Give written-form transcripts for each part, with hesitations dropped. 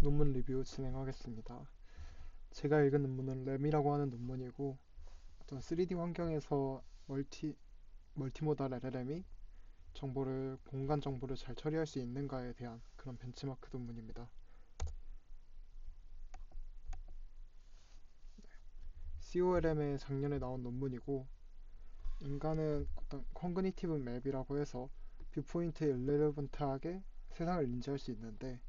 논문 리뷰 진행하겠습니다. 제가 읽은 논문은 램이라고 하는 논문이고 어떤 3D 환경에서 멀티모달 LLM이 공간 정보를 잘 처리할 수 있는가에 대한 그런 벤치마크 논문입니다. COLM에 작년에 나온 논문이고 인간은 어떤 컨그니티브 맵이라고 해서 뷰포인트에 일레버런트하게 세상을 인지할 수 있는데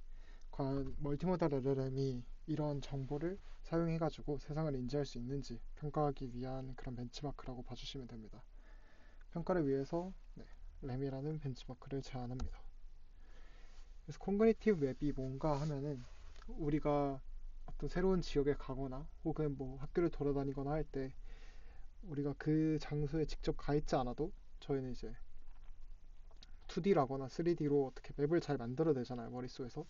과연 멀티모달 LLM이 이런 정보를 사용해가지고 세상을 인지할 수 있는지 평가하기 위한 그런 벤치마크라고 봐주시면 됩니다. 평가를 위해서 램이라는 벤치마크를 제안합니다. 그래서 콘그니티브 맵이 뭔가 하면은 우리가 어떤 새로운 지역에 가거나 혹은 뭐 학교를 돌아다니거나 할 때 우리가 그 장소에 직접 가 있지 않아도 저희는 이제 2D라거나 3D로 어떻게 맵을 잘 만들어내잖아요, 머릿속에서.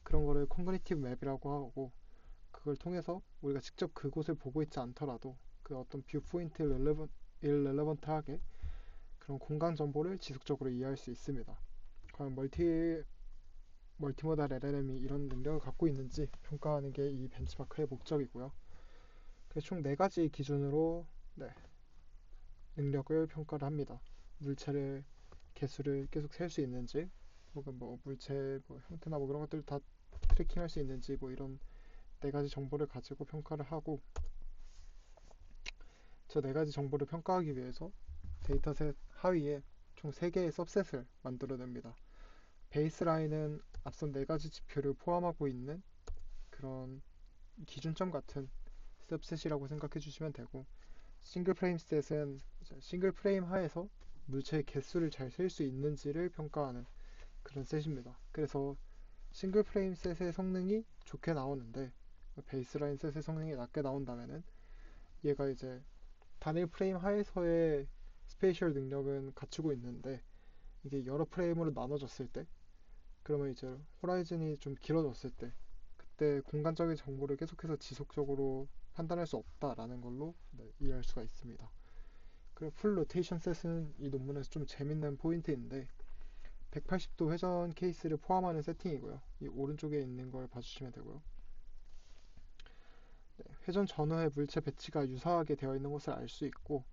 그런 거를 콘그니티브 맵이라고 하고, 그걸 통해서 우리가 직접 그곳을 보고 있지 않더라도 그 어떤 뷰포인트 일렐레번트하게 그런 공간 정보를 지속적으로 이해할 수 있습니다. 과연 멀티모달 LLM이 이런 능력을 갖고 있는지 평가하는 게 이 벤치마크의 목적이고요. 그래서 총 4가지 기준으로 능력을 평가를 합니다. 물체를 개수를 계속 셀 수 있는지, 혹은 뭐 물체 뭐 형태나 뭐 그런 것들을 다 트래킹할 수 있는지, 뭐 이런 4가지 정보를 가지고 평가를 하고, 저 4가지 정보를 평가하기 위해서 데이터셋 하위에 총 3개의 सब셋을 만들어냅니다. 베이스라인은 앞선 4가지 지표를 포함하고 있는 그런 기준점 같은 सब셋이라고 생각해 주시면 되고, 싱글 프레임 셋은 싱글 프레임 하에서 물체의 개수를 잘 셀 수 있는지를 평가하는 그런 셋입니다. 그래서 싱글 프레임 셋의 성능이 좋게 나오는데 베이스라인 셋의 성능이 낮게 나온다면은 얘가 이제 단일 프레임 하에서의 스페이셜 능력은 갖추고 있는데 이게 여러 프레임으로 나눠졌을 때, 그러면 이제 호라이즌이 좀 길어졌을 때 그때 공간적인 정보를 계속해서 지속적으로 판단할 수 없다라는 걸로 이해할 수가 있습니다. 그리고 풀 로테이션 셋은 이 논문에서 좀 재밌는 포인트인데 180도 회전 케이스를 포함하는 세팅이고요. 이 오른쪽에 있는 걸 봐주시면 되고요. 회전 전후에 물체 배치가 유사하게 되어 있는 것을 알 수 있고,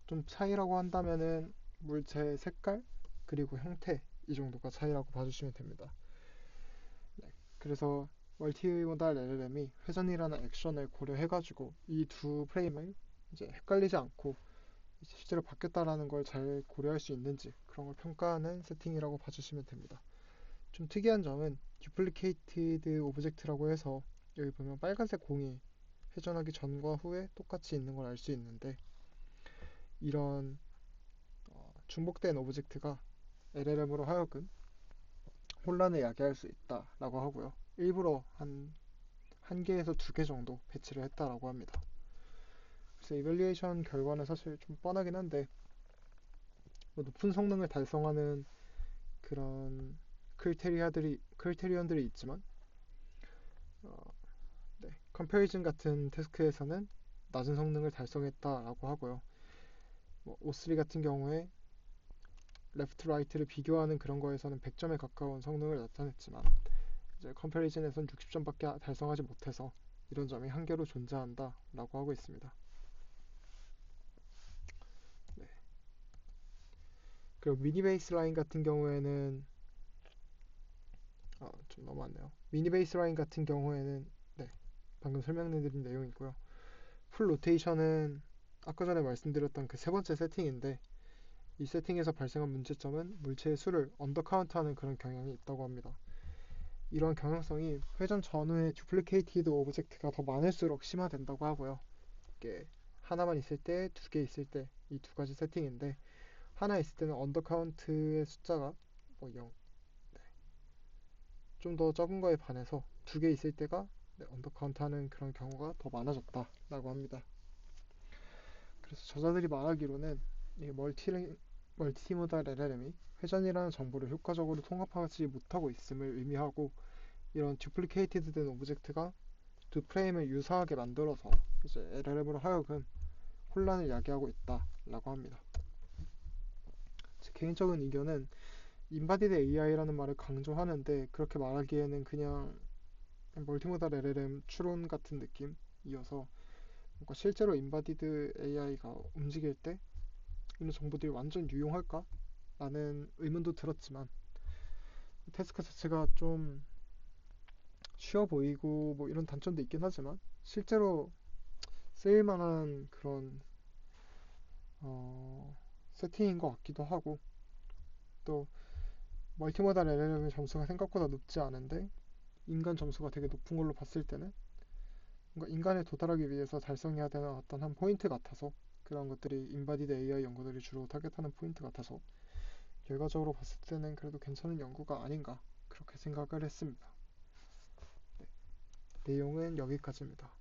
좀 차이라고 한다면은 물체의 색깔 그리고 형태, 이 정도가 차이라고 봐주시면 됩니다. 그래서 멀티모달 LLM이 회전이라는 액션을 고려해가지고 이 두 프레임을 이제 헷갈리지 않고 실제로 바뀌었다라는 걸 잘 고려할 수 있는지 그런 걸 평가하는 세팅이라고 봐주시면 됩니다. 좀 특이한 점은 듀플리케이티드 오브젝트라고 해서 여기 보면 빨간색 공이 회전하기 전과 후에 똑같이 있는 걸 알 수 있는데, 이런 중복된 오브젝트가 LLM으로 하여금 혼란을 야기할 수 있다라고 하고요. 일부러 한 개에서 2개 정도 배치를 했다라고 합니다. 그래서 이밸리에이션 결과는 사실 좀 뻔하긴 한데, 뭐 높은 성능을 달성하는 그런 크리테리언들이 있지만 어, 컴패리즌 같은 태스크에서는 낮은 성능을 달성했다라고 하고요. 뭐 O3 같은 경우에 레프트 라이트를 비교하는 그런 거에서는 100점에 가까운 성능을 나타냈지만 이제 컴패리즌에서는 60점밖에 달성하지 못해서 이런 점이 한계로 존재한다라고 하고 있습니다. 네. 그리고 미니 베이스라인 같은 경우에는 좀 넘어왔네요. 미니 베이스라인 같은 경우에는 방금 설명드린 내용이고요. 풀 로테이션은 아까 전에 말씀드렸던 그 3번째 세팅인데, 이 세팅에서 발생한 문제점은 물체의 수를 언더카운트하는 그런 경향이 있다고 합니다. 이러한 경향성이 회전 전후에 듀플리케이티드 오브젝트가 더 많을수록 심화된다고 하고요. 이게 하나만 있을 때, 2개 있을 때, 이 2가지 세팅인데, 하나 있을 때는 언더카운트의 숫자가 뭐 0, 좀 더 적은 거에 반해서 2개 있을 때가 언더카운트하는 그런 경우가 더 많아졌다라고 합니다. 그래서 저자들이 말하기로는 이 멀티모달 LLM이 회전이라는 정보를 효과적으로 통합하지 못하고 있음을 의미하고, 이런 듀플리케이티드 된 오브젝트가 두 프레임을 유사하게 만들어서 이제 LLM으로 하여금 혼란을 야기하고 있다라고 합니다. 제 개인적인 의견은 인바디드 AI라는 말을 강조하는데, 그렇게 말하기에는 그냥 멀티모달 LLM 추론 같은 느낌이어서 뭔가 실제로 인바디드 AI가 움직일 때 이런 정보들이 완전 유용할까? 라는 의문도 들었지만 태스크 자체가 좀 쉬워 보이고 뭐 이런 단점도 있긴 하지만 실제로 쓰일만한 그런 어, 세팅인 것 같기도 하고 또 멀티모달 LLM의 점수가 생각보다 높지 않은데 인간 점수가 되게 높은 걸로 봤을 때는 뭔가 인간에 도달하기 위해서 달성해야 되는 어떤 한 포인트 같아서 그런 것들이 인바디드 AI 연구들이 주로 타겟하는 포인트 같아서 결과적으로 봤을 때는 그래도 괜찮은 연구가 아닌가 그렇게 생각을 했습니다. 네, 내용은 여기까지입니다.